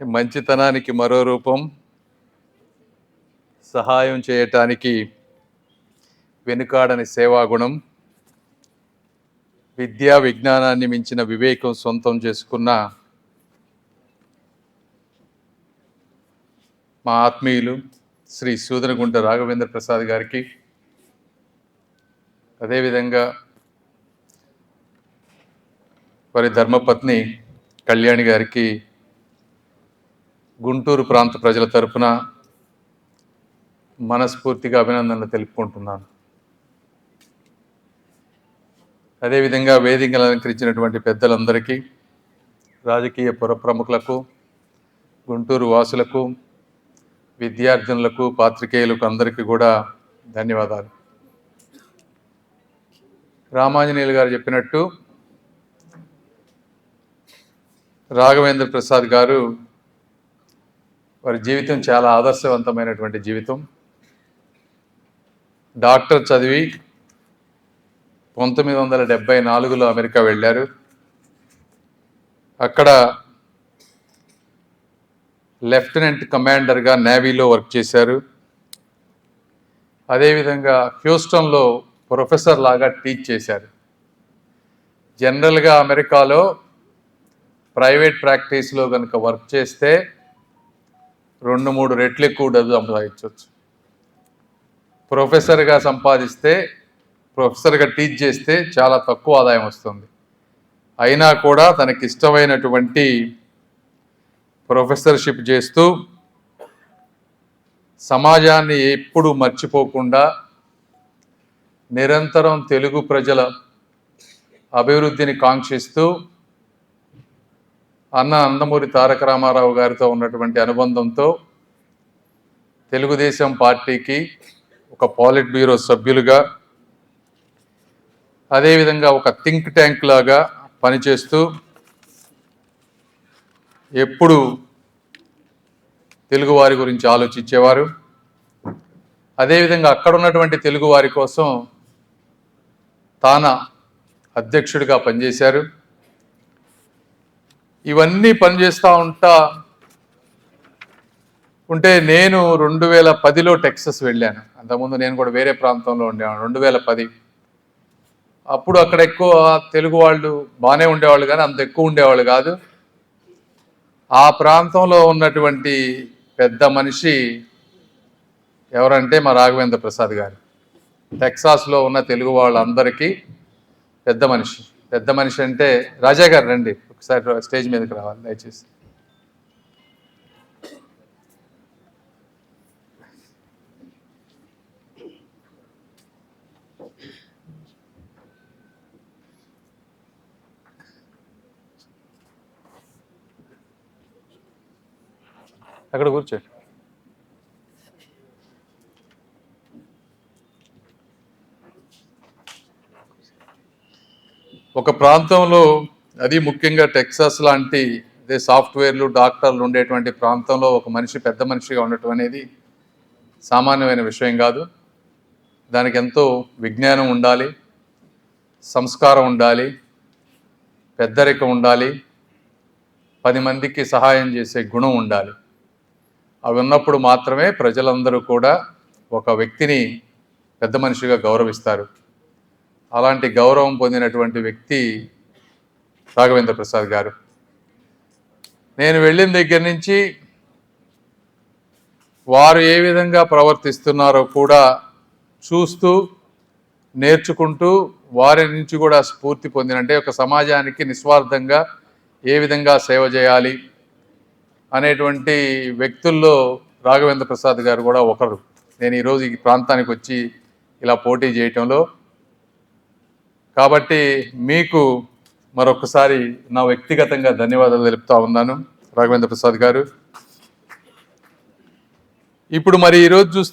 మంచితనానికి మరో రూపం, సహాయం చేయటానికి వెనుకాడని సేవాగుణం, విద్యా విజ్ఞానాన్ని మించిన వివేకం సొంతం చేసుకున్న మా ఆత్మీయులు శ్రీ సూదనగుంట రాఘవేంద్ర ప్రసాద్ గారికి, అదేవిధంగా వారి ధర్మపత్ని కళ్యాణి గారికి గుంటూరు ప్రాంత ప్రజల తరపున మనస్ఫూర్తిగా అభినందనలు తెలుపుకుంటున్నాను. అదేవిధంగా వేదికలు అలంకరించినటువంటి పెద్దలందరికీ, రాజకీయ పుర ప్రముఖులకు, గుంటూరు వాసులకు, విద్యార్థినులకు, పాత్రికేయులకు అందరికీ కూడా ధన్యవాదాలు. రామాంజనేయులు గారు చెప్పినట్టు రాఘవేంద్ర ప్రసాద్ గారు వారి జీవితం చాలా ఆదర్శవంతమైనటువంటి జీవితం. డాక్టర్ చదివి 1974లో అమెరికా వెళ్ళారు. అక్కడ లెఫ్టినెంట్ కమాండర్గా నేవీలో వర్క్ చేశారు. అదేవిధంగా హ్యూస్టన్లో ప్రొఫెసర్ లాగా టీచ్ చేశారు. జనరల్గా అమెరికాలో ప్రైవేట్ ప్రాక్టీస్లో కనుక వర్క్ చేస్తే 2-3 రెట్లు ఎక్కువ డబ్బు సంపాదించవచ్చు. ప్రొఫెసర్గా సంపాదిస్తే, ప్రొఫెసర్గా టీచ్ చేస్తే చాలా తక్కువ ఆదాయం వస్తుంది. అయినా కూడా తనకి ఇష్టమైనటువంటి ప్రొఫెసర్షిప్ చేస్తూ సమాజాన్ని ఎప్పుడు మర్చిపోకుండా నిరంతరం తెలుగు ప్రజల అభివృద్ధిని కాంక్షిస్తూ నందమూరి తారక రామారావు గారితో ఉన్నటువంటి అనుబంధంతో తెలుగుదేశం పార్టీకి ఒక పాలిట్ బ్యూరో సభ్యులుగా, అదేవిధంగా ఒక థింక్ ట్యాంక్ లాగా పనిచేస్తూ ఎప్పుడు తెలుగువారి గురించి ఆలోచించేవారు. అదేవిధంగా అక్కడ ఉన్నటువంటి తెలుగువారి కోసం తాన అధ్యక్షుడిగా పనిచేశారు. ఇవన్నీ పనిచేస్తూ ఉంటే నేను 2010లో టెక్సస్ వెళ్ళాను. అంతకుముందు నేను కూడా వేరే ప్రాంతంలో ఉండేవాడు. 2010 అప్పుడు అక్కడ ఎక్కువ తెలుగు వాళ్ళు బాగానే ఉండేవాళ్ళు, కానీ అంత ఎక్కువ ఉండేవాళ్ళు కాదు. ఆ ప్రాంతంలో ఉన్నటువంటి పెద్ద మనిషి ఎవరంటే మా రాఘవేంద్ర ప్రసాద్ గారు. టెక్సాస్లో ఉన్న తెలుగు వాళ్ళందరికీ పెద్ద మనిషి. పెద్ద మనిషి అంటే రాజా గారు రండి ఒకసారి స్టేజ్ మీదకి రావాలి దయచేసి. అక్కడ కూర్చో. ఒక ప్రాంతంలో, అది ముఖ్యంగా టెక్సాస్ లాంటి అదే సాఫ్ట్వేర్లు, డాక్టర్లు ఉండేటువంటి ప్రాంతంలో ఒక మనిషి పెద్ద మనిషిగా ఉండటం అనేది సామాన్యమైన విషయం కాదు. దానికి ఎంతో విజ్ఞానం ఉండాలి, సంస్కారం ఉండాలి, పెద్దరికం ఉండాలి, 10 మందికి సహాయం చేసే గుణం ఉండాలి. అవి ఉన్నప్పుడు మాత్రమే ప్రజలందరూ కూడా ఒక వ్యక్తిని పెద్ద మనిషిగా గౌరవిస్తారు. అలాంటి గౌరవం పొందినటువంటి వ్యక్తి రాఘవేంద్ర ప్రసాద్ గారు. నేను వెళ్ళిన దగ్గర నుంచి వారు ఏ విధంగా ప్రవర్తిస్తున్నారో కూడా చూస్తూ నేర్చుకుంటూ వారి నుంచి కూడా స్ఫూర్తి పొందినంటే ఒక సమాజానికి నిస్వార్థంగా ఏ విధంగా సేవ చేయాలి అనేటువంటి వ్యక్తుల్లో రాఘవేంద్ర ప్రసాద్ గారు కూడా ఒకరు. నేను ఈరోజు ఈ ప్రాంతానికి వచ్చి ఇలా పోటీ చేయటంలో, కాబట్టి మీకు మరొకసారి నా వ్యక్తిగతంగా ధన్యవాదాలు తెలుపుతా ఉన్నాను రాఘవేంద్ర ప్రసాద్ గారు. ఇప్పుడు మరి ఈరోజు చూస్తే